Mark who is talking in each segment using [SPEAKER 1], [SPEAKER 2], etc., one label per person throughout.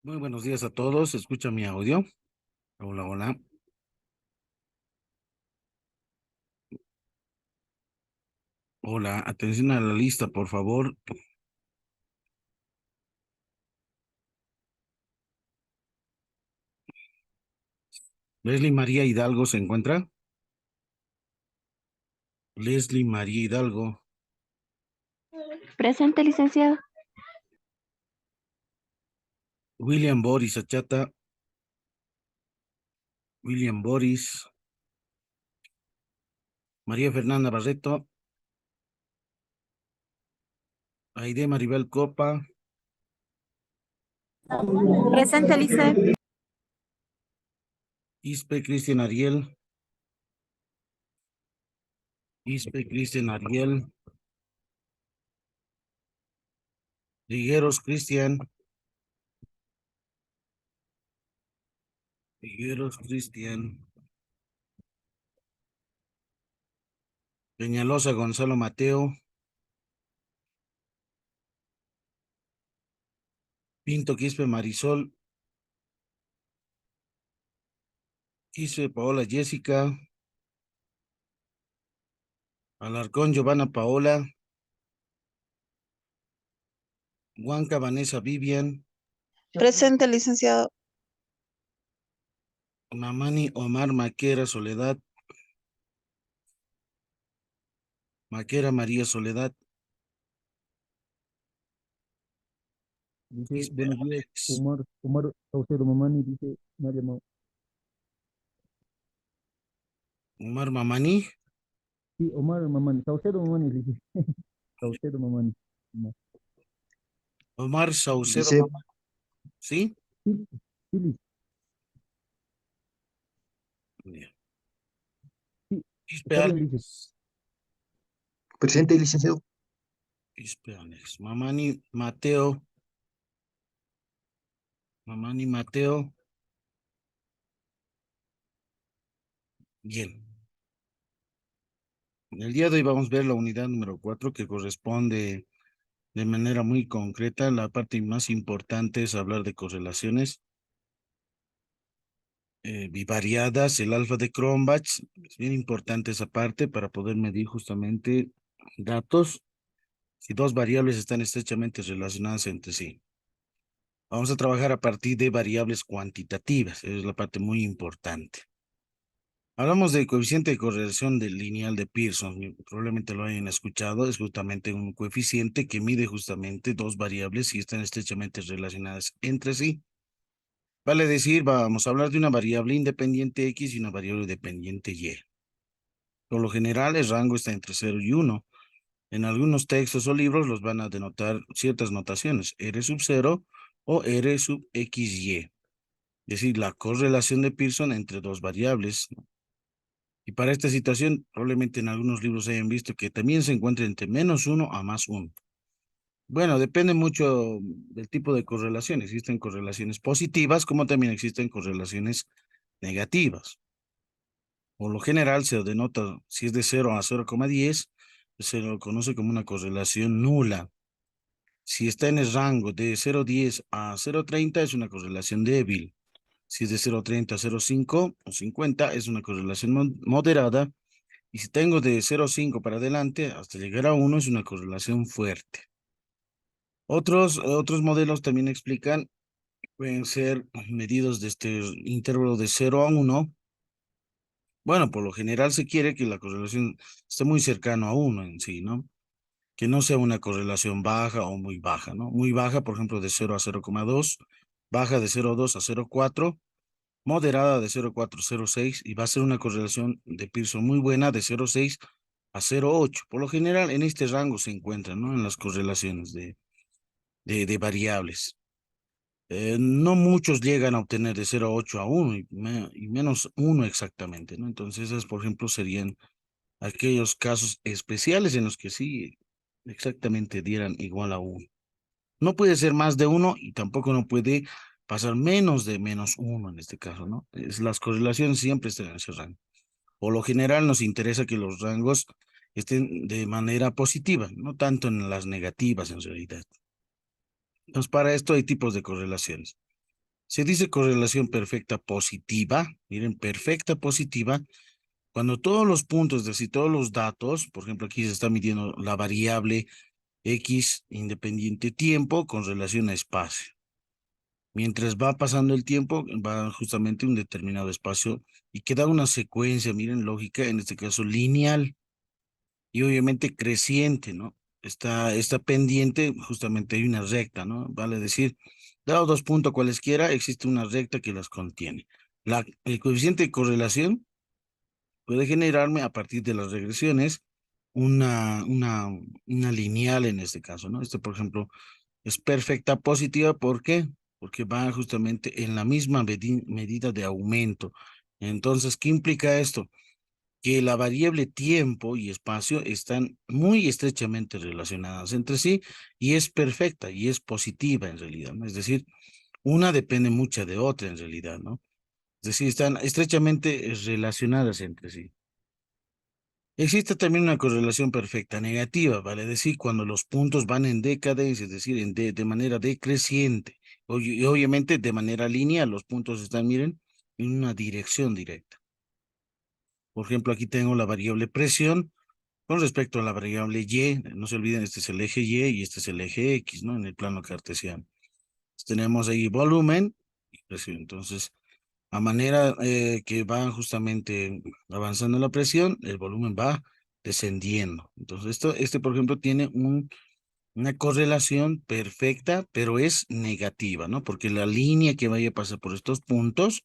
[SPEAKER 1] Muy buenos días a todos. ¿Escucha mi audio? Hola, hola. Hola, atención a la lista, por favor. Leslie María Hidalgo se encuentra. Leslie María Hidalgo.
[SPEAKER 2] Presente, licenciado.
[SPEAKER 1] William Boris Achata. William Boris. María Fernanda Barreto. Aide Maribel Copa.
[SPEAKER 2] Presente, licenciado.
[SPEAKER 1] Ispe Cristian Ariel. Ispe Cristian Ariel. Ligueros Cristian. Ligueros Cristian. Peñalosa Gonzalo Mateo. Pinto Quispe Marisol. Quispe Paola Jessica. Alarcón Giovanna Paola. Huanca Vanessa Vivian.
[SPEAKER 3] Presente, licenciado.
[SPEAKER 1] Mamani Omar Maquera Soledad. Maquera María Soledad.
[SPEAKER 4] Dice, buenos días, Omar Saucedo Mamani, dice, me ha llamado.
[SPEAKER 1] Omar Mamani.
[SPEAKER 4] Sí, Omar Mamani, Saucedo Mamani, dice. Saucedo Mamani. No.
[SPEAKER 1] Omar Saucedo
[SPEAKER 5] Dice,
[SPEAKER 1] Mamani. ¿Sí?
[SPEAKER 4] Sí, sí,
[SPEAKER 1] Bien.
[SPEAKER 4] sí,
[SPEAKER 1] Quispe
[SPEAKER 4] está bien, dice.
[SPEAKER 1] Alex.
[SPEAKER 5] presente, licenciado.
[SPEAKER 1] Quispe Alex. Mamani Mateo. Mamani Mateo. Bien. El día de hoy vamos a ver la unidad número 4 que corresponde de manera muy concreta. La parte más importante es hablar de correlaciones bivariadas, el alfa de Cronbach. Es bien importante esa parte para poder medir justamente datos si dos variables están estrechamente relacionadas entre sí. Vamos a trabajar a partir de variables cuantitativas, esa es la parte muy importante. Hablamos del coeficiente de correlación del lineal de Pearson, probablemente lo hayan escuchado, es justamente un coeficiente que mide justamente dos variables si están estrechamente relacionadas entre sí. Vale decir, vamos a hablar de una variable independiente X y una variable dependiente Y. Por lo general, el rango está entre 0 y 1. En algunos textos o libros los van a denotar ciertas notaciones, R sub 0 o R sub XY. Es decir, la correlación de Pearson entre dos variables. Y para esta situación, probablemente en algunos libros hayan visto que también se encuentra entre -1 a +1. Bueno, depende mucho del tipo de correlación. Existen correlaciones positivas, como también existen correlaciones negativas. Por lo general se denota, si es de 0 a 0,10, se lo conoce como una correlación nula. Si está en el rango de 0,10 a 0,30 es una correlación débil. Si es de 0,30 a 0,5 o 50 es una correlación moderada. Y si tengo de 0,5 para adelante hasta llegar a 1 es una correlación fuerte. Otros modelos también explican, pueden ser medidos de este intervalo de 0 a 1. Bueno, por lo general se quiere que la correlación esté muy cercano a 1 en sí, ¿no? Que no sea una correlación baja o muy baja, ¿no? Muy baja, por ejemplo, de 0 a 0,2, baja de 0,2 a 0,4, moderada de 0,4 a 0,6 y va a ser una correlación de Pearson muy buena de 0,6 a 0,8. Por lo general, en este rango se encuentran, ¿no? En las correlaciones de variables. No muchos llegan a obtener de 0,8 a 1 y menos 1 exactamente, ¿no? Entonces, esas, por ejemplo, serían aquellos casos especiales en los que sí exactamente dieran igual a 1. No puede ser más de 1 y tampoco no puede pasar menos de -1 en este caso, ¿no? Las correlaciones siempre están en ese rango. Por lo general nos interesa que los rangos estén de manera positiva, no tanto en las negativas en realidad. Entonces, para esto hay tipos de correlaciones. Se dice correlación perfecta positiva. Miren, perfecta positiva. Cuando todos los puntos, es decir, todos los datos, por ejemplo, aquí se está midiendo la variable X independiente tiempo con relación a espacio. Mientras va pasando el tiempo, va justamente un determinado espacio y queda una secuencia, miren, lógica, en este caso lineal y obviamente creciente, ¿no? Está pendiente, justamente hay una recta, ¿no? Vale decir, dado dos puntos cualesquiera, existe una recta que las contiene. El coeficiente de correlación puede generarme a partir de las regresiones una lineal en este caso, ¿no? Por ejemplo, es perfecta positiva. ¿Por qué? Porque va justamente en la misma medida de aumento. Entonces, ¿qué implica esto? Que la variable tiempo y espacio están muy estrechamente relacionadas entre sí y es perfecta y es positiva en realidad, ¿no? Es decir, una depende mucho de otra en realidad, ¿no? Es decir, están estrechamente relacionadas entre sí. Existe también una correlación perfecta negativa, vale decir, cuando los puntos van en decadencia, es decir, de manera decreciente. Y obviamente de manera lineal, los puntos están, miren, en una dirección directa. Por ejemplo, aquí tengo la variable presión con respecto a la variable Y. No se olviden, este es el eje Y este es el eje X, ¿no? En el plano cartesiano. Tenemos ahí volumen y presión. Entonces, a manera que va justamente avanzando la presión, el volumen va descendiendo. Entonces, por ejemplo, tiene una correlación perfecta, pero es negativa, ¿no? Porque la línea que vaya a pasar por estos puntos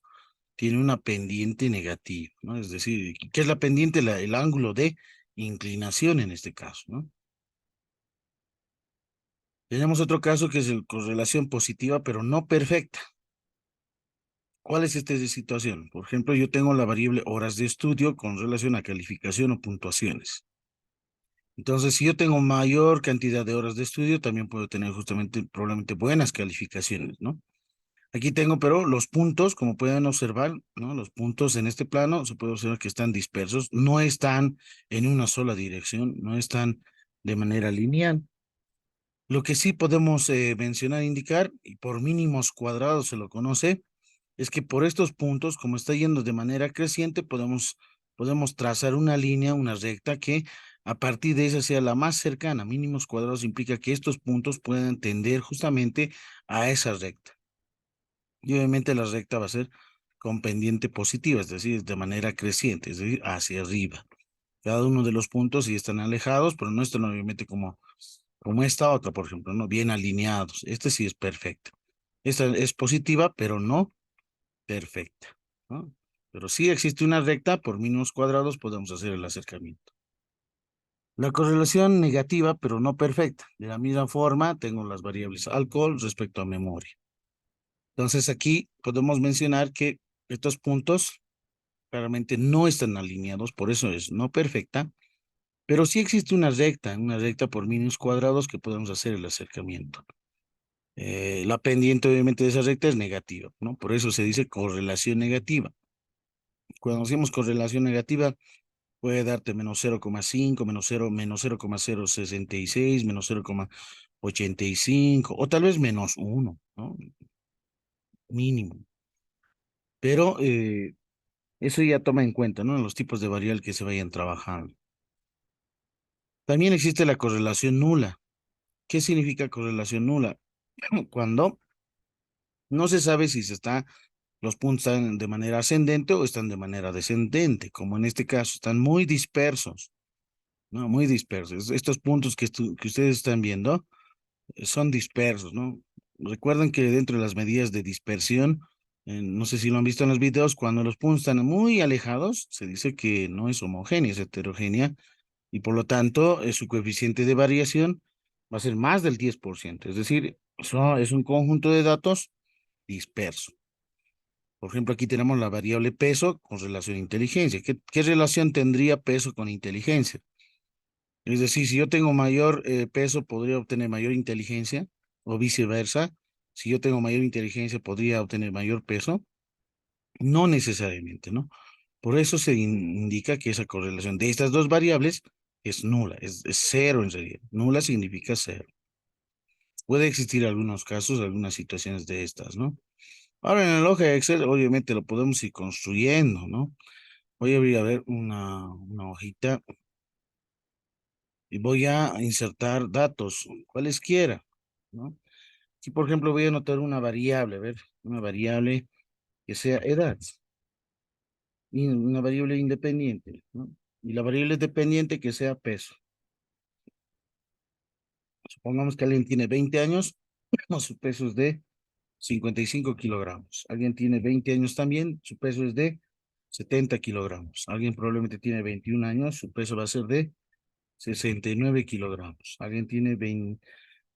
[SPEAKER 1] tiene una pendiente negativa, ¿no? Es decir, ¿qué es la pendiente? El ángulo de inclinación en este caso, ¿no? Tenemos otro caso que es el correlación positiva, pero no perfecta. ¿Cuál es esta situación? Por ejemplo, yo tengo la variable horas de estudio con relación a calificación o puntuaciones. Entonces, si yo tengo mayor cantidad de horas de estudio, también puedo tener justamente probablemente buenas calificaciones, ¿no? Aquí tengo, pero los puntos, como pueden observar, ¿no? Los puntos en este plano, se puede observar que están dispersos, no están en una sola dirección, no están de manera lineal. Lo que sí podemos mencionar, indicar, y por mínimos cuadrados se lo conoce, es que por estos puntos, como está yendo de manera creciente, podemos trazar una línea, una recta que a partir de esa sea la más cercana. Mínimos cuadrados implica que estos puntos puedan tender justamente a esa recta. Y obviamente la recta va a ser con pendiente positiva, es decir, de manera creciente, es decir, hacia arriba. Cada uno de los puntos sí están alejados, pero no están obviamente como esta otra, por ejemplo, ¿no? Bien alineados. Este sí es perfecto. Esta es positiva, pero no perfecta, ¿no? Pero sí existe una recta, por mínimos cuadrados podemos hacer el acercamiento. La correlación negativa, pero no perfecta. De la misma forma, tengo las variables alcohol respecto a memoria. Entonces aquí podemos mencionar que estos puntos claramente no están alineados, por eso es no perfecta, pero sí existe una recta por mínimos cuadrados que podemos hacer el acercamiento. La pendiente obviamente de esa recta es negativa, ¿no? Por eso se dice correlación negativa. Cuando hacemos correlación negativa, puede darte menos 0,5, menos 0,066, menos 0,85, o tal vez menos 1, ¿no? Mínimo. Pero eso ya toma en cuenta, ¿no? Los tipos de variable que se vayan trabajando. También existe la correlación nula. ¿Qué significa correlación nula? Cuando no se sabe si los puntos están de manera ascendente o están de manera descendente, como en este caso, están muy dispersos, ¿no? Muy dispersos. Estos puntos que ustedes están viendo son dispersos, ¿no? Recuerden que dentro de las medidas de dispersión, no sé si lo han visto en los videos, cuando los puntos están muy alejados, se dice que no es homogénea, es heterogénea, y por lo tanto, su coeficiente de variación va a ser más del 10%, es decir, es un conjunto de datos disperso. Por ejemplo, aquí tenemos la variable peso con relación a inteligencia. ¿Qué relación tendría peso con inteligencia? Es decir, si yo tengo mayor peso, podría obtener mayor inteligencia, o viceversa. Si yo tengo mayor inteligencia, podría obtener mayor peso. No necesariamente, ¿no? Por eso se indica que esa correlación de estas dos variables es nula, es cero en realidad. Nula significa cero. Puede existir algunos casos, algunas situaciones de estas, ¿no? Ahora en el hoja de Excel, obviamente lo podemos ir construyendo, ¿no? Voy a abrir a ver una hojita y voy a insertar datos, cualesquiera, ¿no? Si, por ejemplo, voy a anotar una variable, a ver, una variable que sea edad, y una variable independiente, ¿no? Y la variable dependiente que sea peso. Supongamos que alguien tiene 20 años, no, su peso es de 55 kilogramos. Alguien tiene 20 años también, su peso es de 70 kilogramos. Alguien probablemente tiene 21 años, su peso va a ser de 69 kilogramos. Alguien tiene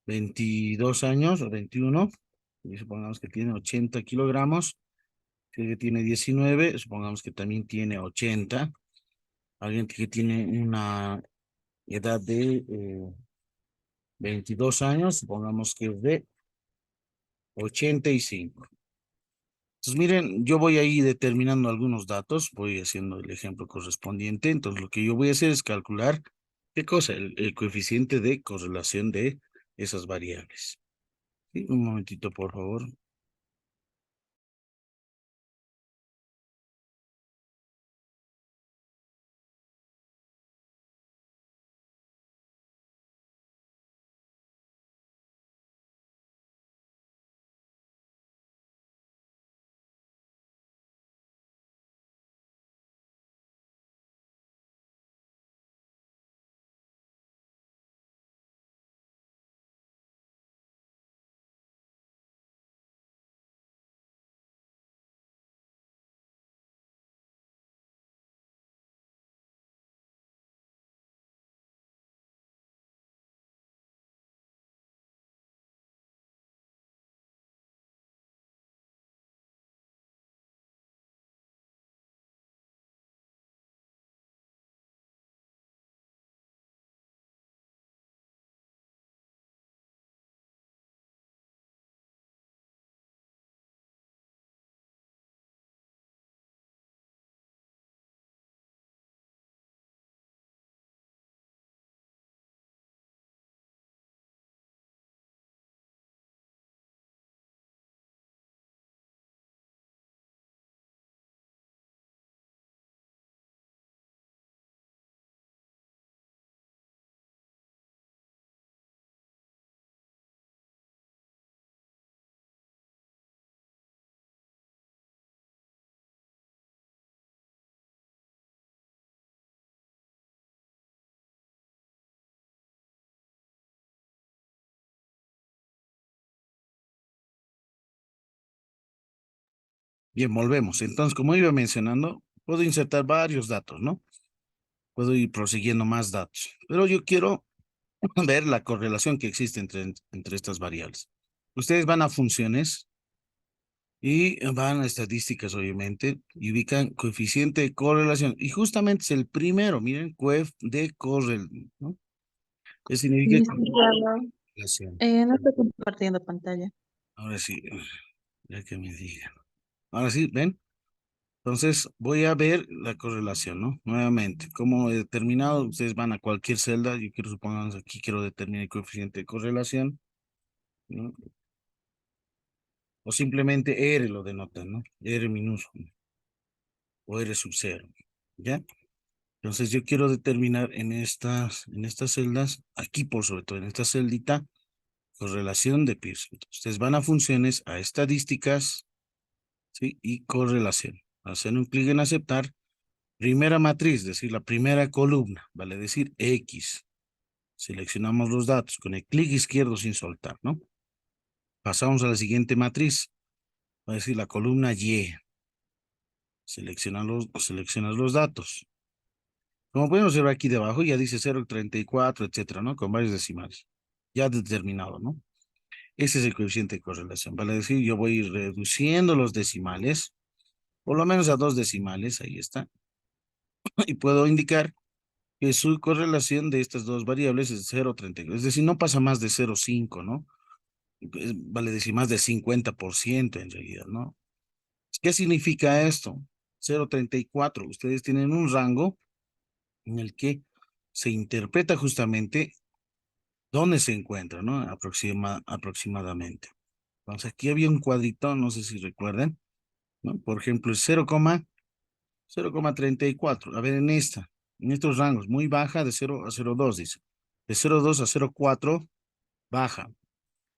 [SPEAKER 1] 22 años o 21, y supongamos que tiene 80 kilogramos. Si alguien tiene 19, supongamos que también tiene 80. Alguien que tiene una edad de 22 años, supongamos que es de 85. Entonces, miren, yo voy ahí determinando algunos datos, voy haciendo el ejemplo correspondiente. Entonces, lo que yo voy a hacer es calcular, ¿qué cosa? El coeficiente de correlación de esas variables. Sí, un momentito, por favor. Bien, volvemos. Entonces, como iba mencionando, puedo insertar varios datos, ¿no? Puedo ir prosiguiendo más datos, pero yo quiero ver la correlación que existe entre estas variables. Ustedes van a funciones y van a estadísticas, obviamente, y ubican coeficiente de correlación. Y justamente es el primero, miren, coef de correlación, ¿no? ¿Qué significa
[SPEAKER 3] Licenciado,
[SPEAKER 1] correlación?
[SPEAKER 3] no estoy compartiendo pantalla.
[SPEAKER 1] Ahora sí, ya que me digan. Ahora sí, ¿ven? Entonces voy a ver la correlación, ¿no? Nuevamente, como he determinado, ustedes van a cualquier celda, yo quiero, supongamos aquí, quiero determinar el coeficiente de correlación, ¿no? O simplemente R lo denotan, ¿no? R minúsculo o R sub cero, ¿ya? Entonces yo quiero determinar en estas celdas, aquí por sobre todo en esta celdita, correlación de Pearson. Ustedes van a funciones, a estadísticas, ¿sí? Y correlación. Hacen un clic en aceptar. Primera matriz, es decir, la primera columna, vale decir X. Seleccionamos los datos con el clic izquierdo sin soltar, ¿no? Pasamos a la siguiente matriz, va a decir la columna Y. Seleccionas los datos. Como pueden observar aquí debajo, ya dice 0,34, etcétera, ¿no? Con varios decimales. Ya determinado, ¿no? Ese es el coeficiente de correlación. Vale decir, yo voy a ir reduciendo los decimales, por lo menos a 2 decimales, ahí está. Y puedo indicar que su correlación de estas dos variables es 0,34. Es decir, no pasa más de 0,5, ¿no? Vale decir, más del 50% en realidad, ¿no? ¿Qué significa esto? 0,34. Ustedes tienen un rango en el que se interpreta justamente dónde se encuentra, ¿no? Aproximadamente. Entonces aquí había un cuadrito, no sé si recuerdan, ¿no? Por ejemplo, el 0,34. A ver, en estos rangos, muy baja de 0 a 0,2, dice. De 0,2 a 0,4, baja.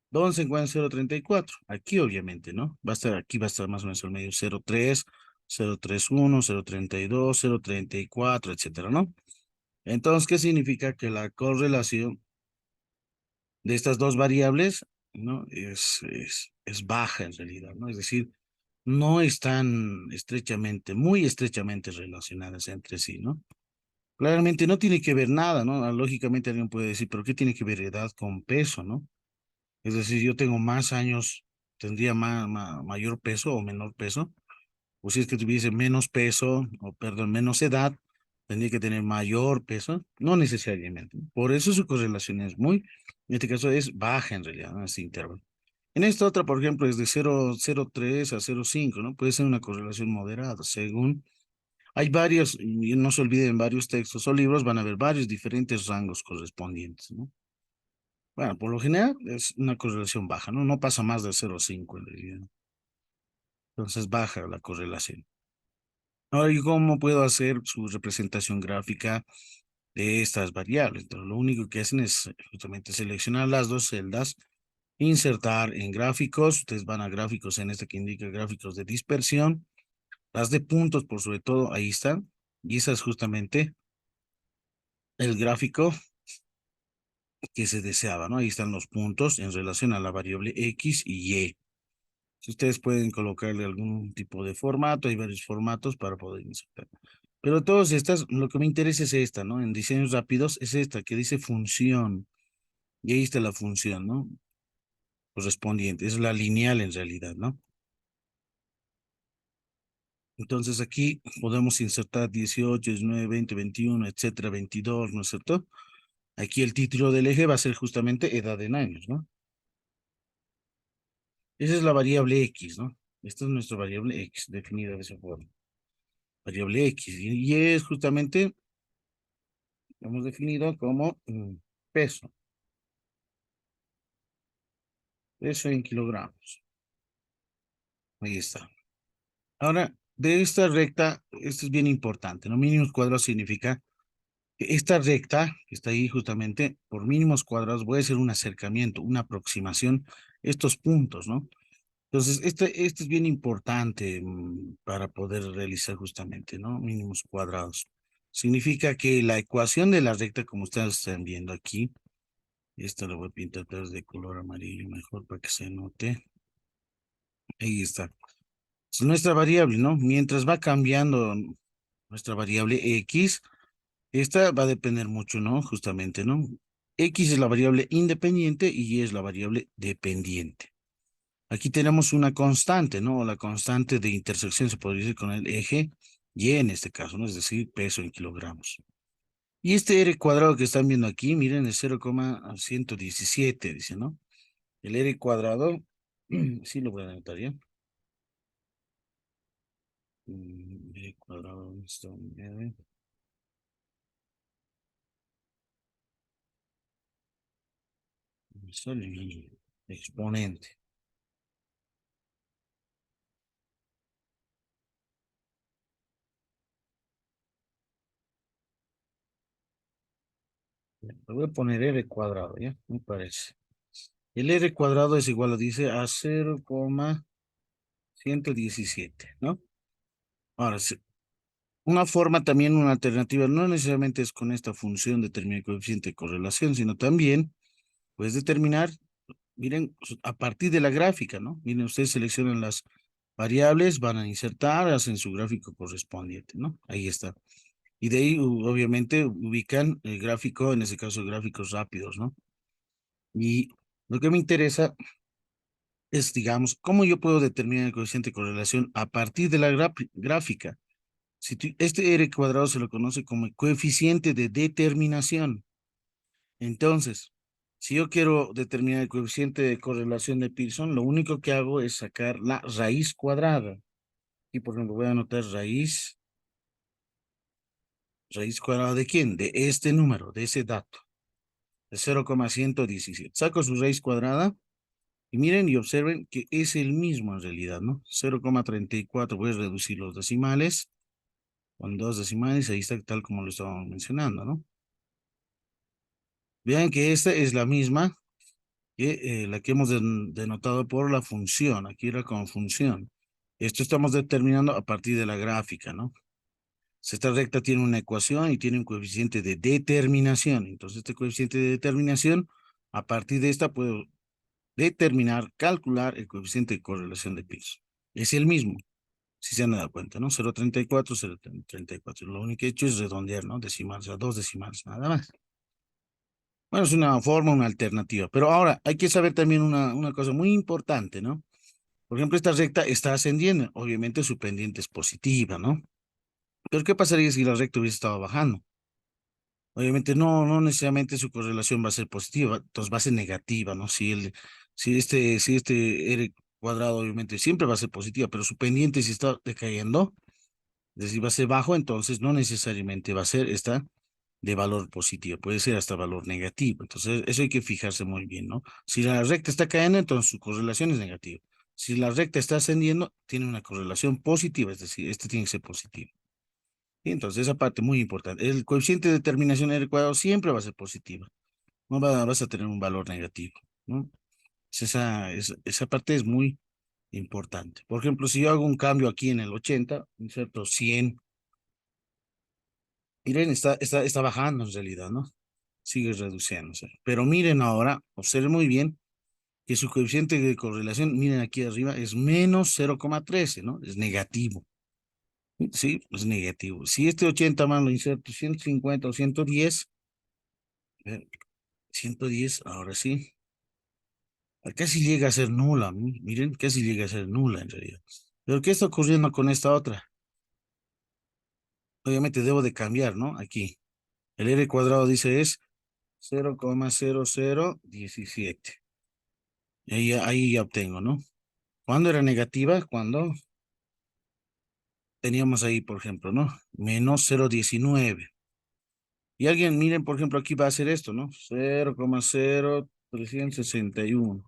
[SPEAKER 1] ¿Dónde se encuentra 0,34? Aquí, obviamente, ¿no? Aquí va a estar más o menos el medio 0,3, 0,31, 0,32, 0,34, etcétera, ¿no? Entonces, ¿qué significa? Que la correlación de estas dos variables, ¿no? Es baja en realidad, ¿no? Es decir, no están muy estrechamente relacionadas entre sí, ¿no? Claramente no tiene que ver nada, ¿no? Lógicamente alguien puede decir, pero ¿qué tiene que ver edad con peso, no? Es decir, yo tengo más años, tendría mayor peso o menor peso, o si es que tuviese menos peso, o perdón, menos edad, tendría que tener mayor peso, no necesariamente. Por eso su correlación es en este caso es baja en realidad, en este intervalo. En esta otra, por ejemplo, es de 0,03 a 0,5, ¿no? Puede ser una correlación moderada, según... Hay varios, y no se olviden, varios textos o libros van a haber varios diferentes rangos correspondientes, ¿no? Bueno, por lo general es una correlación baja, ¿no? No pasa más de 0,5 en realidad. Entonces baja la correlación. Ahora, ¿y cómo puedo hacer su representación gráfica de estas variables? Entonces, lo único que hacen es justamente seleccionar las dos celdas, insertar en gráficos. Ustedes van a gráficos en este que indica gráficos de dispersión. Las de puntos, por sobre todo, ahí están. Y esa es justamente el gráfico que se deseaba, ¿no? Ahí están los puntos en relación a la variable X y Y. Si ustedes pueden colocarle algún tipo de formato, hay varios formatos para poder insertar. Pero todas estas, lo que me interesa es esta, ¿no? En diseños rápidos es esta que dice función. Y ahí está la función, ¿no? Correspondiente. Es la lineal en realidad, ¿no? Entonces aquí podemos insertar 18, 19, 20, 21, etcétera, 22, ¿no es cierto? Aquí el título del eje va a ser justamente edad en años, ¿no? Esa es la variable X, ¿no? Esta es nuestra variable X, definida de esa forma. Variable X. Y es justamente, hemos definido como peso. Peso en kilogramos. Ahí está. Ahora, de esta recta, esto es bien importante, ¿no? Mínimos cuadrados significa que esta recta, que está ahí justamente, por mínimos cuadrados, voy a hacer un acercamiento, una aproximación, estos puntos, ¿no? Entonces, este es bien importante para poder realizar justamente, ¿no? Mínimos cuadrados. Significa que la ecuación de la recta, como ustedes están viendo aquí, esta lo voy a pintar de color amarillo mejor para que se note. Ahí está. Es nuestra variable, ¿no? Mientras va cambiando nuestra variable X, esta va a depender mucho, ¿no? Justamente, ¿no? X es la variable independiente y Y es la variable dependiente. Aquí tenemos una constante, ¿no? La constante de intersección se podría decir con el eje Y en este caso, ¿no? Es decir, peso en kilogramos. Y este R cuadrado que están viendo aquí, miren, es 0,117, dice, ¿no? El R cuadrado, sí lo voy a anotar ya. R cuadrado, esto, R. Sale mi exponente. Le voy a poner R cuadrado, ¿ya? Me parece. El R cuadrado es igual, dice, a 0,117, ¿no? Ahora, una forma también, una alternativa, no necesariamente es con esta función determinar el coeficiente de correlación, sino también puedes determinar, miren, a partir de la gráfica, ¿no? Miren, ustedes seleccionan las variables, van a insertar, hacen su gráfico correspondiente, ¿no? Ahí está. Y de ahí, obviamente, ubican el gráfico, en ese caso, gráficos rápidos, ¿no? Y lo que me interesa es, digamos, cómo yo puedo determinar el coeficiente de correlación a partir de la gráfica. Si este R cuadrado se lo conoce como el coeficiente de determinación. Entonces, si yo quiero determinar el coeficiente de correlación de Pearson, lo único que hago es sacar la raíz cuadrada. Y por ejemplo, voy a anotar raíz cuadrada ¿de quién? De este número, de ese dato, de 0,117. Saco su raíz cuadrada Y miren y observen que es el mismo en realidad, ¿no? 0,34, voy a reducir los decimales. Con dos decimales, ahí está tal como lo estábamos mencionando, ¿no? Vean que esta es la misma que la que hemos denotado por la función. Aquí era con función. Esto estamos determinando a partir de la gráfica, ¿no? Esta recta tiene una ecuación y tiene un coeficiente de determinación. Entonces, este coeficiente de determinación, a partir de esta puedo determinar, calcular el coeficiente de correlación de Pearson. Es el mismo, si se han dado cuenta, ¿no? 0,34, 0,34. Lo único que he hecho es redondear, ¿no? Decimales, o sea, dos decimales, nada más. Bueno, es una forma, una alternativa. Pero ahora hay que saber también una cosa muy importante, ¿no? Por ejemplo, esta recta está ascendiendo. Obviamente su pendiente es positiva, ¿no? Pero ¿qué pasaría si la recta hubiese estado bajando? Obviamente no necesariamente su correlación va a ser positiva, entonces va a ser negativa, ¿no? Si este R cuadrado obviamente siempre va a ser positiva, pero su pendiente si está decayendo, es decir, va a ser bajo, entonces no necesariamente va a ser esta de valor positivo, puede ser hasta valor negativo. Entonces, eso hay que fijarse muy bien, ¿no? Si la recta está cayendo, entonces su correlación es negativa. Si la recta está ascendiendo, tiene una correlación positiva, es decir, este tiene que ser positivo. Y entonces, esa parte muy importante. El coeficiente de determinación del cuadrado siempre va a ser positiva. No vas a tener un valor negativo, ¿no? Esa parte es muy importante. Por ejemplo, si yo hago un cambio aquí en el 80, ¿cierto? 100, miren, está bajando en realidad, ¿no? Sigue reduciéndose. Pero miren ahora, observen muy bien que su coeficiente de correlación, miren aquí arriba, es menos 0,13, ¿no? Es negativo. Sí, es negativo. Si este 80 más lo inserto 150 o 110, a ver, 110, ahora sí. Casi llega a ser nula, miren, casi llega a ser nula en realidad. Pero ¿qué está ocurriendo con esta otra? Obviamente debo de cambiar, ¿no? Aquí. El R cuadrado dice es 0,0017. Ahí ya obtengo, ¿no? ¿Cuándo era negativa? Cuando teníamos ahí, por ejemplo, ¿no? Menos 0,19. Y alguien, miren, por ejemplo, aquí va a hacer esto, ¿no? 0,0361.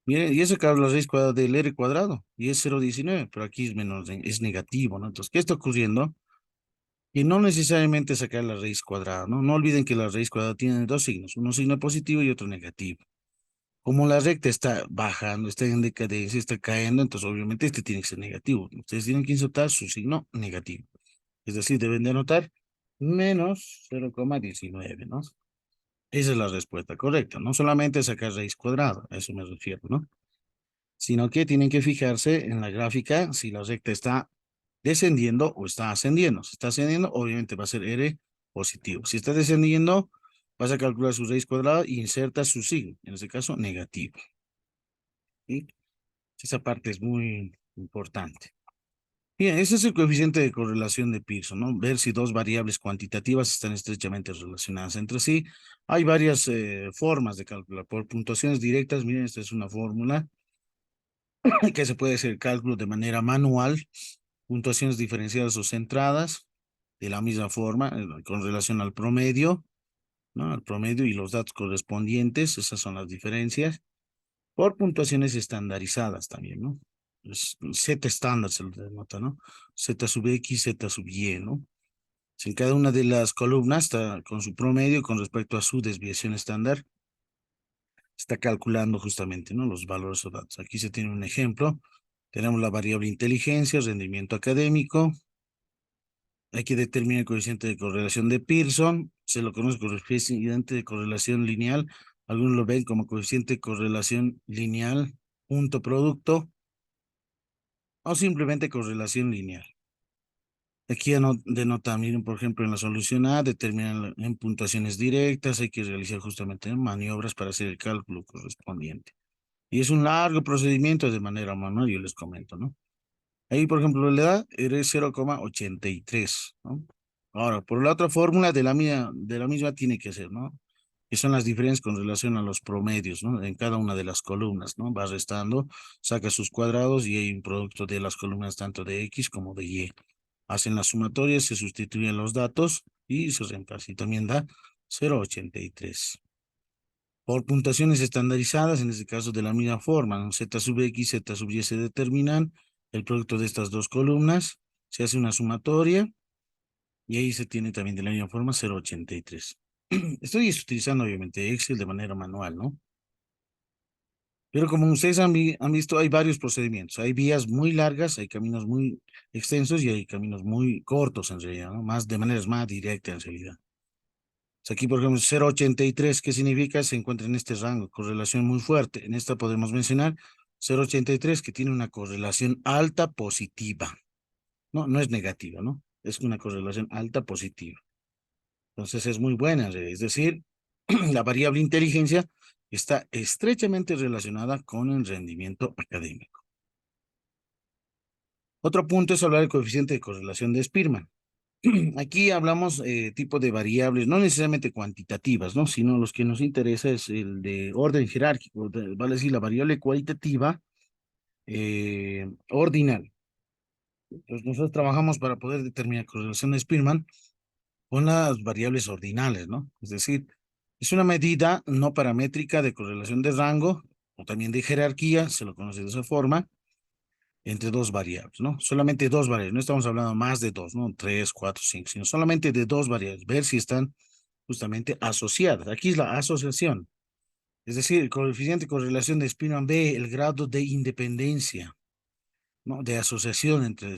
[SPEAKER 1] Miren, y eso cabe la raíz cuadrada del R cuadrado, y es 0,19, pero aquí es menos, es negativo, ¿no? Entonces, ¿qué está ocurriendo? Y no necesariamente sacar la raíz cuadrada, ¿no? No olviden que la raíz cuadrada tiene dos signos, uno signo positivo y otro negativo. Como la recta está bajando, está en decadencia, está cayendo, entonces obviamente este tiene que ser negativo. Ustedes tienen que insertar su signo negativo. Es decir, deben de anotar menos 0,19, ¿no? Esa es la respuesta correcta. No solamente sacar raíz cuadrada, a eso me refiero, ¿no? Sino que tienen que fijarse en la gráfica si la recta está descendiendo o está ascendiendo. Si está ascendiendo, obviamente va a ser R positivo. Si está descendiendo, vas a calcular su raíz cuadrada y inserta su signo, en este caso negativo. ¿Sí? Esa parte es muy importante. Bien, ese es el coeficiente de correlación de Pearson, ¿no? Ver si dos variables cuantitativas están estrechamente relacionadas entre sí. Hay varias formas de calcular. Por puntuaciones directas, miren, esta es una fórmula que se puede hacer cálculo de manera manual. Puntuaciones diferenciadas o centradas, de la misma forma, con relación al promedio, ¿no? Al promedio y los datos correspondientes, esas son las diferencias. Por puntuaciones estandarizadas también, ¿no? Z estándar se lo denota, ¿no? Z sub X, Z sub Y, ¿no? Si en cada una de las columnas está con su promedio con respecto a su desviación estándar, está calculando justamente, ¿no? Los valores o datos. Aquí se tiene un ejemplo. Tenemos la variable inteligencia, rendimiento académico. Hay que determinar el coeficiente de correlación de Pearson. Se lo conoce como coeficiente de correlación lineal. Algunos lo ven como coeficiente de correlación lineal, punto producto, o simplemente correlación lineal. Aquí denota, miren, por ejemplo, en la solución A, determinan en puntuaciones directas, hay que realizar justamente maniobras para hacer el cálculo correspondiente. Y es un largo procedimiento de manera manual, yo les comento, ¿no? Ahí, por ejemplo, le da eres 0,83, ¿no? Ahora, por la otra fórmula de la misma tiene que ser, ¿no? Que son las diferencias con relación a los promedios, ¿no? En cada una de las columnas, ¿no? Va restando, saca sus cuadrados y hay un producto de las columnas tanto de X como de Y. Hacen las sumatorias, se sustituyen los datos y se reemplaza. Y también da 0,83. por puntuaciones estandarizadas, en este caso de la misma forma, ¿no? Z sub X, Z sub Y se determinan el producto de estas dos columnas, se hace una sumatoria y ahí se tiene también de la misma forma 0,83. Estoy utilizando obviamente Excel de manera manual, ¿no? Pero como ustedes han visto, hay varios procedimientos. Hay vías muy largas, hay caminos muy extensos y hay caminos muy cortos en realidad, ¿no? Más de maneras más directas en realidad. Aquí, por ejemplo, 0,83, ¿qué significa? Se encuentra en este rango, correlación muy fuerte. En esta podemos mencionar 0,83 que tiene una correlación alta positiva. No, no es negativa, ¿no? Es una correlación alta positiva. Entonces es muy buena, es decir, la variable inteligencia está estrechamente relacionada con el rendimiento académico. Otro punto es hablar del coeficiente de correlación de Spearman. Aquí hablamos tipo de variables, no necesariamente cuantitativas, ¿no? Sino los que nos interesa es el de orden jerárquico, vale decir, la variable cualitativa ordinal. Entonces nosotros trabajamos para poder determinar correlación de Spearman con las variables ordinales, ¿no? Es decir, es una medida no paramétrica de correlación de rango o también de jerarquía, se lo conoce de esa forma, entre dos variables, ¿no? Solamente dos variables, no estamos hablando más de dos, ¿no? 3, 4, 5, sino solamente de dos variables, ver si están justamente asociadas. Aquí es la asociación, es decir, el coeficiente de correlación de Spearman ve el grado de independencia, ¿no? De asociación entre...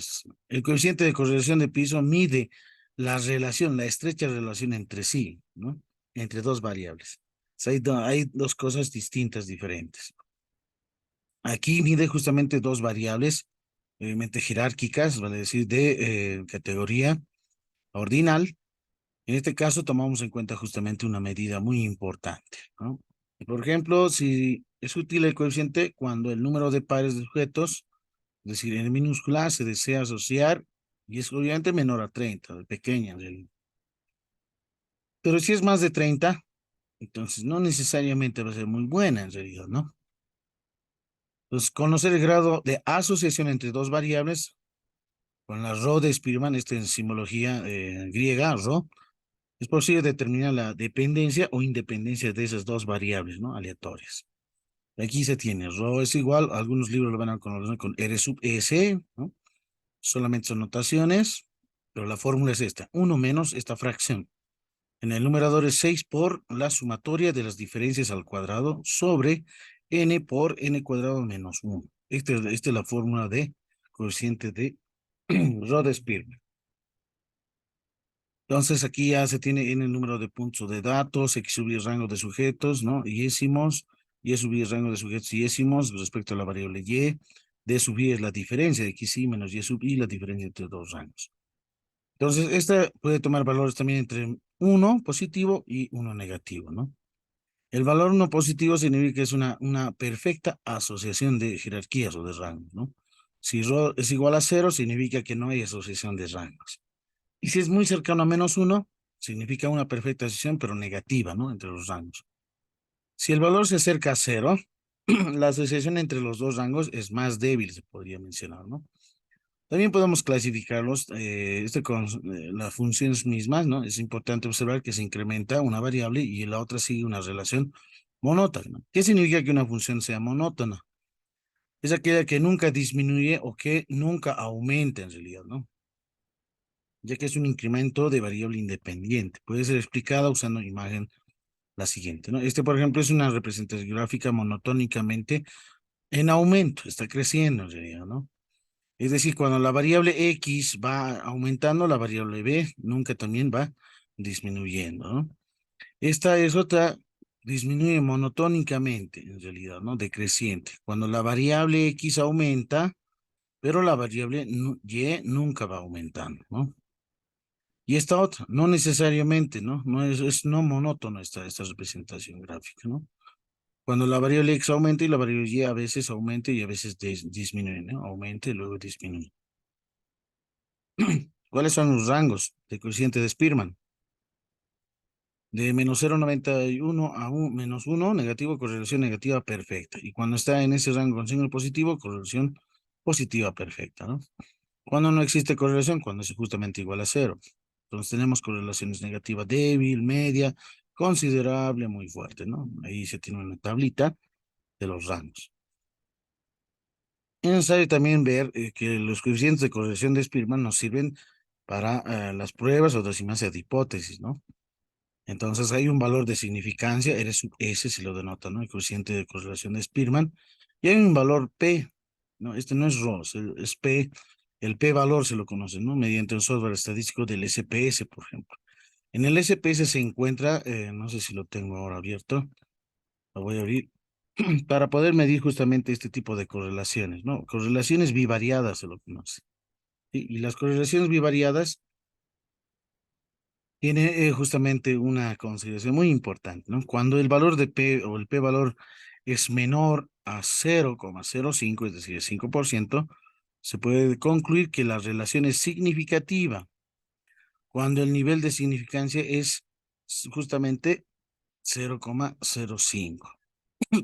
[SPEAKER 1] El coeficiente de correlación de piso mide la relación, la estrecha relación entre sí, ¿no? Entre dos variables. O sea, hay dos cosas distintas, diferentes. Aquí mide justamente dos variables, obviamente jerárquicas, vale decir, de categoría ordinal. En este caso tomamos en cuenta justamente una medida muy importante, ¿no? Por ejemplo, si es útil el coeficiente cuando el número de pares de sujetos, es decir, en minúscula, se desea asociar y es obviamente menor a 30, de pequeña en realidad. Pero si es más de 30, entonces no necesariamente va a ser muy buena en realidad, ¿no? Entonces, conocer el grado de asociación entre dos variables, con la rho de Spearman, esta en simbología griega, rho, es posible determinar la dependencia o independencia de esas dos variables, ¿no? Aleatorias. Aquí se tiene, rho es igual, algunos libros lo van a conocer con R sub S, ¿no? Solamente son notaciones, pero la fórmula es esta, 1 menos esta fracción. En el numerador es 6 por la sumatoria de las diferencias al cuadrado sobre n por n cuadrado menos 1. Esta es la fórmula de coeficiente de Rho-Spearman. Entonces aquí ya se tiene n el número de puntos de datos, x sub y el rango de sujetos, ¿no? Yésimos, y sub y el rango de sujetos y yésimos respecto a la variable y. D sub y es la diferencia de x y menos y sub y, la diferencia entre dos rangos. Entonces, esta puede tomar valores también entre 1 positivo y 1 negativo, ¿no? El valor 1 positivo significa que es una perfecta asociación de jerarquías o de rangos, ¿no? Si ρ es igual a 0, significa que no hay asociación de rangos. Y si es muy cercano a menos 1, significa una perfecta asociación, pero negativa, ¿no? Entre los rangos. Si el valor se acerca a 0, la asociación entre los dos rangos es más débil, se podría mencionar, ¿no? También podemos clasificarlos con las funciones mismas, ¿no? Es importante observar que se incrementa una variable y la otra sigue una relación monótona. ¿Qué significa que una función sea monótona? Es aquella que nunca disminuye o que nunca aumenta en realidad, ¿no? Ya que es un incremento de variable independiente. Puede ser explicada usando imagen la siguiente, ¿no? Este, por ejemplo, es una representación gráfica monotónicamente en aumento, está creciendo en realidad, ¿no? Es decir, cuando la variable X va aumentando, la variable B nunca también va disminuyendo, ¿no? Esta es otra, disminuye monotónicamente, en realidad, ¿no? Decreciente. Cuando la variable X aumenta, pero la variable Y nunca va aumentando, ¿no? Y esta otra, no necesariamente, ¿no? No es no monótono esta representación gráfica, ¿no? Cuando la variable X aumenta y la variable Y a veces aumenta y a veces disminuye, ¿no? Aumenta y luego disminuye. ¿Cuáles son los rangos de coeficiente de Spearman? De menos 0,91 a menos 1, negativo, correlación negativa perfecta. Y cuando está en ese rango con signo positivo, correlación positiva perfecta, ¿no? Cuando no existe correlación, cuando es justamente igual a 0. Entonces tenemos correlaciones negativa débil, media considerable, muy fuerte, ¿no? Ahí se tiene una tablita de los rangos. Es necesario también ver que los coeficientes de correlación de Spearman nos sirven para las pruebas o decimancia de hipótesis, ¿no? Entonces hay un valor de significancia, R sub S se lo denota, ¿no? El coeficiente de correlación de Spearman. Y hay un valor P, ¿no? Este no es RO, es P. El P valor se lo conoce, ¿no? Mediante un software estadístico del SPS, por ejemplo. En el SPS se encuentra, no sé si lo tengo ahora abierto, lo voy a abrir, para poder medir justamente este tipo de correlaciones, ¿no? Correlaciones bivariadas se lo conoce. Y las correlaciones bivariadas tiene justamente una consideración muy importante, ¿no? Cuando el valor de P o el P valor es menor a 0,05, es decir, 5%, se puede concluir que la relación es significativa cuando el nivel de significancia es justamente 0,05.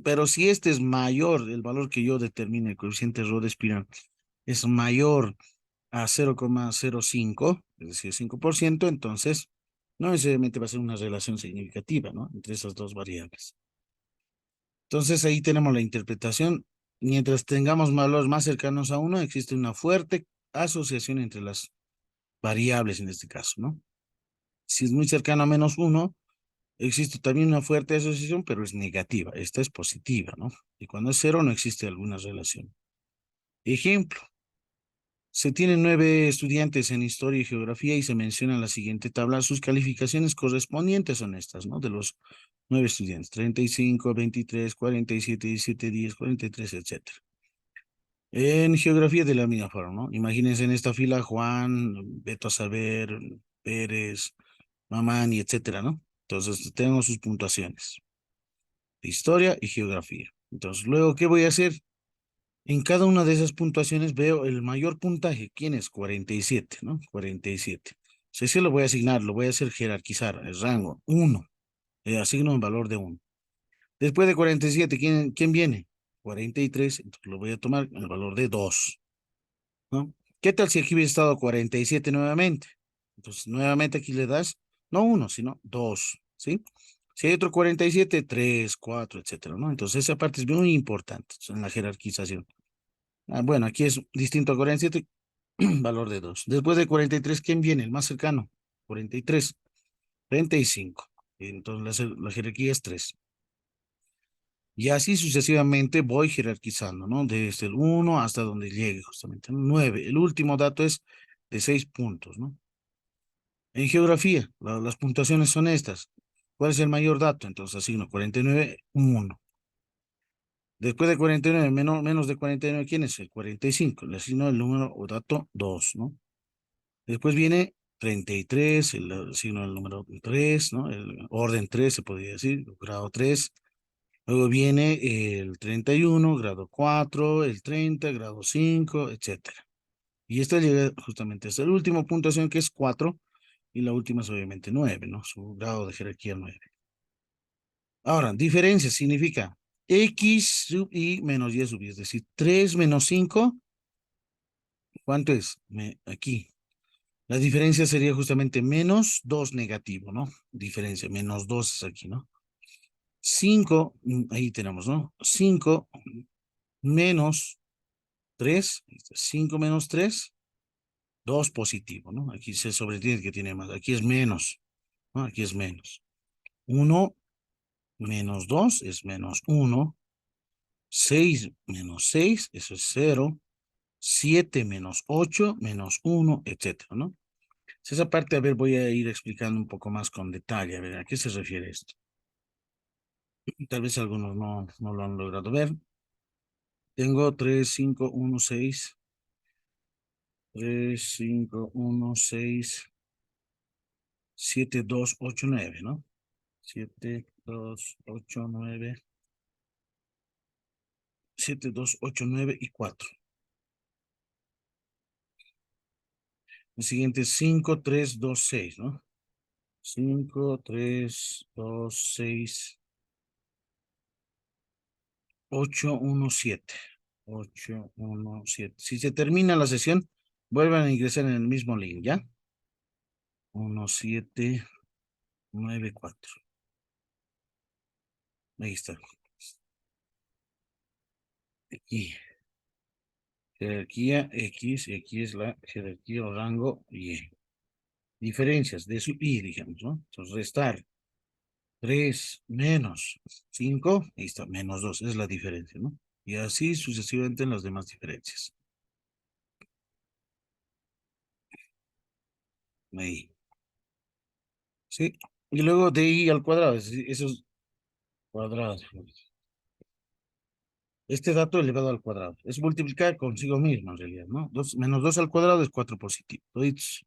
[SPEAKER 1] Pero si este es mayor, el valor que yo determine, el coeficiente Rho-Spearman, es mayor a 0,05, es decir, 5%, entonces no necesariamente va a ser una relación significativa, ¿no? Entre esas dos variables. Entonces ahí tenemos la interpretación. Mientras tengamos valores más cercanos a 1, existe una fuerte asociación entre las variables en este caso, ¿no? Si es muy cercano a -1, existe también una fuerte asociación, pero es negativa. Esta es positiva, ¿no? Y cuando es 0 no existe alguna relación. Ejemplo. Se tienen 9 estudiantes en historia y geografía y se menciona en la siguiente tabla. Sus calificaciones correspondientes son estas, ¿no? De los 9 estudiantes: 35, 23, 47, 17, 10, 43, etcétera. En geografía de la misma forma, ¿no? Imagínense en esta fila Juan, Beto a saber, Pérez, Mamani, etcétera, ¿no? Entonces tengo sus puntuaciones de historia y geografía. Entonces, luego, ¿qué voy a hacer? En cada una de esas puntuaciones veo el mayor puntaje. ¿Quién es? 47, ¿no? 47. Si ese lo voy a asignar, lo voy a hacer jerarquizar, el rango 1. Le asigno un valor de 1. Después de 47, ¿quién viene? 43, entonces lo voy a tomar el valor de 2, ¿no? ¿Qué tal si aquí hubiera estado 47 nuevamente? Entonces, nuevamente aquí le das, no 1, sino 2, ¿sí? Si hay otro 47, 3, 4, etcétera, ¿no? Entonces, esa parte es muy importante en la jerarquización. Bueno, aquí es distinto a 47, valor de 2. Después de 43, ¿quién viene? El más cercano. 43, 35. Entonces la jerarquía es 3. Y así sucesivamente voy jerarquizando, ¿no? Desde el 1 hasta donde llegue justamente, ¿no? 9. El último dato es de 6 puntos, ¿no? En geografía, las puntuaciones son estas. ¿Cuál es el mayor dato? Entonces asigno 49, 1. Después de 49, menos de 49, ¿quién es? El 45. Le asigno el número o dato 2, ¿no? Después viene 33, el signo del número 3, ¿no? El orden 3 se podría decir, grado 3. Luego viene el 31, grado 4, el 30, grado 5, etcétera. Y esto llega justamente hasta el último puntuación, que es 4, y la última es obviamente 9, ¿no? Su grado de jerarquía 9. Ahora, diferencia significa X sub I menos Y sub I, es decir, 3 menos 5, ¿cuánto es? Aquí. La diferencia sería justamente menos 2 negativo, ¿no? Diferencia, menos 2 es aquí, ¿no? 5, ahí tenemos, ¿no? 5 menos 3, 5 menos 3, 2 positivo, ¿no? Aquí se sobreentiende que tiene más, aquí es menos, ¿no? Aquí es menos. 1 menos 2 es menos 1, 6 menos 6, eso es 0, 7 menos 8, menos 1, etcétera, ¿no? Esa parte, a ver, voy a ir explicando un poco más con detalle, a ver, ¿a qué se refiere esto? Tal vez algunos no lo han logrado ver. Tengo 3, 5, 1, 6. 3, 5, 1, 6, 7, 2, 8, 9, ¿no? 7, 2, 8, 9. 7, 2, 8, 9 y 4. El siguiente es 5, 3, 2, 6, ¿no? 5, 3, 2, 6, 8, 1, 7. 8, 1, 7. Si se termina la sesión, vuelvan a ingresar en el mismo link, ¿ya? 1, 7, 9, 4. Ahí está. Aquí. Jerarquía X, y aquí es la jerarquía o rango Y. Diferencias de su Y, digamos, ¿no? Entonces, restar 3 menos 5, ahí está, menos 2, es la diferencia, ¿no? Y así sucesivamente en las demás diferencias. Ahí. Sí. Y luego de I al cuadrado, es decir, esos cuadrados. Este dato elevado al cuadrado. Es multiplicar consigo mismo, en realidad, ¿no? Menos 2 al cuadrado es 4 positivo. Toditos